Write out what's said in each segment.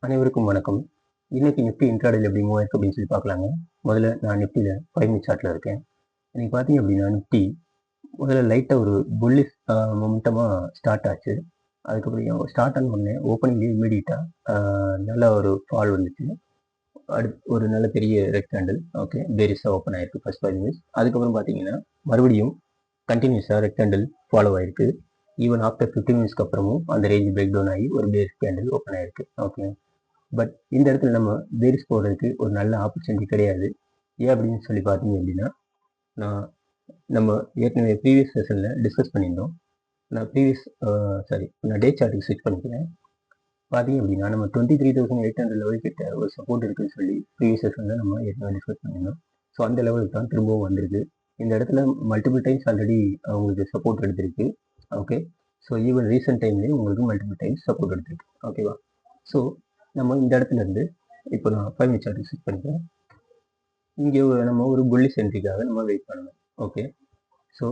அனைவருக்கும் வணக்கம். இன்னைக்கு நிஃப்டி இன்ட்ராடேல எப்படி மூவ் ஆயிருக்கு அப்படின்னு சொல்லி பார்க்கலாங்க. முதல்ல நான் நிஃப்டில 5 மினிட் சார்ட்ல இருக்கேன். இன்னைக்கு பார்த்தீங்க அப்படின்னா நிஃப்டி முதல்ல லைட்டா ஒரு புல்லிஷ் மொமெண்டமா ஸ்டார்ட் ஆச்சு. அதுக்கப்புறம் ஸ்டார்ட் ஆன உடனே ஓப்பனிங்லேயே இமீடியட்டா நல்ல ஒரு ஃபால் வந்துச்சு. அடுத்து ஒரு நல்ல பெரிய ரெக்டாங்கிள் ஓகே பேரிஸாக ஓப்பன் ஆயிருக்கு ஃபர்ஸ்ட் 5 மினிட்ஸ். அதுக்கப்புறம் பார்த்தீங்கன்னா மறுபடியும் கண்டினியூஸாக ரெக்டாங்கிள் ஃபாலோ ஆயிருக்கு. ஈவன் ஆஃப்டர் 15 மினிட்ஸ்க்கு அப்புறமும் அந்த ரேஞ்ச் பிரேக் டவுன் ஆகி ஒரு பேரிஸ் கேண்டில் ஓப்பன் ஆயிருக்கு. ஓகே, பட் இந்த இடத்துல நம்ம பேரிஸ் போடுறதுக்கு ஒரு நல்ல ஆப்பர்ச்சுனிட்டி கிடையாது. ஏன் அப்படின்னு சொல்லி பார்த்தீங்க அப்படின்னா, நம்ம ஏற்கனவே ப்ரீவியஸ் செஷனில் டிஸ்கஸ் பண்ணியிருந்தோம். நான் டே சார்ட்டுக்கு ஸ்விட்ச் பண்ணிக்கிறேன். பார்த்தீங்க அப்படின்னா நம்ம 23,800 லெவல் கிட்ட ஒரு சப்போர்ட் இருக்குன்னு சொல்லி ப்ரீவியஸ் செஷனில் நம்ம ஏற்கனவே டிஸ்கஸ் பண்ணியிருந்தோம். ஸோ அந்த லெவலுக்கு தான் திரும்பவும் வந்திருக்கு. இந்த இடத்துல மல்டிபிள் டைம்ஸ் ஆல்ரெடி உங்களுக்கு சப்போர்ட் எடுத்திருக்கு. ஓகே, ஸோ ஈவன் ரீசெண்ட் டைம்லேயும் உங்களுக்கு மல்டிபிள் டைம்ஸ் சப்போர்ட் எடுத்திருக்கு. ஓகேவா? ஸோ நம்ம இந்த இடத்துல இருந்து இப்போ நான் 5 மினிட் சார்ட் ஸ்விட்ச் பண்ணிக்கிறேன். இங்கே நம்ம ஒரு புல்லிஷ் என்ட்ரிக்காக நம்ம வெயிட் பண்ணணும். ஓகே, ஸோ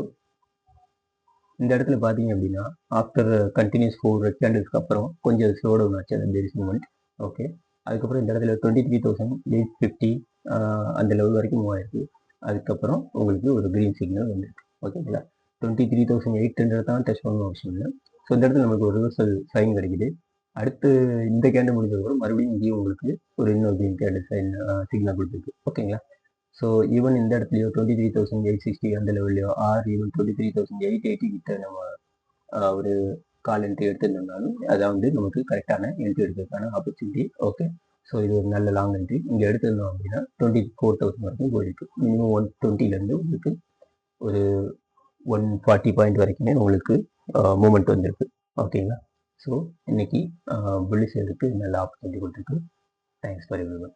இந்த இடத்துல பார்த்தீங்க அப்படின்னா ஆஃப்டர் கண்டினியூஸ் 4 ரெக்டாங்கிள்ஸ்க்கு அப்புறம் கொஞ்சம் ஸ்லோ டவுன் ஆச்சு அந்த பேரிஸ் மூமெண்ட். ஓகே, அதுக்கப்புறம் இந்த இடத்துல 23,850 அந்த லெவல் வரைக்கும் மூவ் ஆயிருக்கு. அதுக்கப்புறம் உங்களுக்கு ஒரு கிரீன் சிக்னல் வந்துருக்கு. ஓகேங்களா? 23,800 தான் டச் பண்ணணும் அவசியம் இல்லை. ஸோ இந்த இடத்துல நமக்கு ஒரு ரிவர்சல் சைன் கிடைக்குது. அடுத்து இந்த கேண்டில் முடிஞ்சதுக்கப்புறம் மறுபடியும் இங்கேயும் உங்களுக்கு ஒரு இன்னொரு கிரீன் கேண்டில் சைன் சிக்னல் கொடுத்துருக்கு. ஓகேங்களா? ஸோ ஈவன் இந்த இடத்துலையோ 23,860 அந்த லெவல்லையோ ஆர் ஈவன் 23,880 கிட்ட நம்ம ஒரு கால் என்ட்ரி எடுத்துருந்தோம்னாலும் அதான் வந்து நமக்கு கரெக்டான என்ட்ரி எடுக்கிறதுக்கான ஆப்பர்ச்சுனிட்டி. ஓகே, ஸோ இது ஒரு நல்ல லாங் என்ட்ரி இங்கே எடுத்திருந்தோம் அப்படின்னா 24,000 வரைக்கும் போயிருக்கு. மினிமம் 120லேருந்து உங்களுக்கு ஒரு 140 பாயிண்ட் வரைக்குமே உங்களுக்கு மூமெண்ட் வந்திருக்கு. ஓகேங்களா? ஸோ இன்னைக்கு புல்லிஷ் எடுத்து நல்ல ஆப்பர்ச்சுனிட்டி கொடுத்துருக்கு. Thanks for everyone.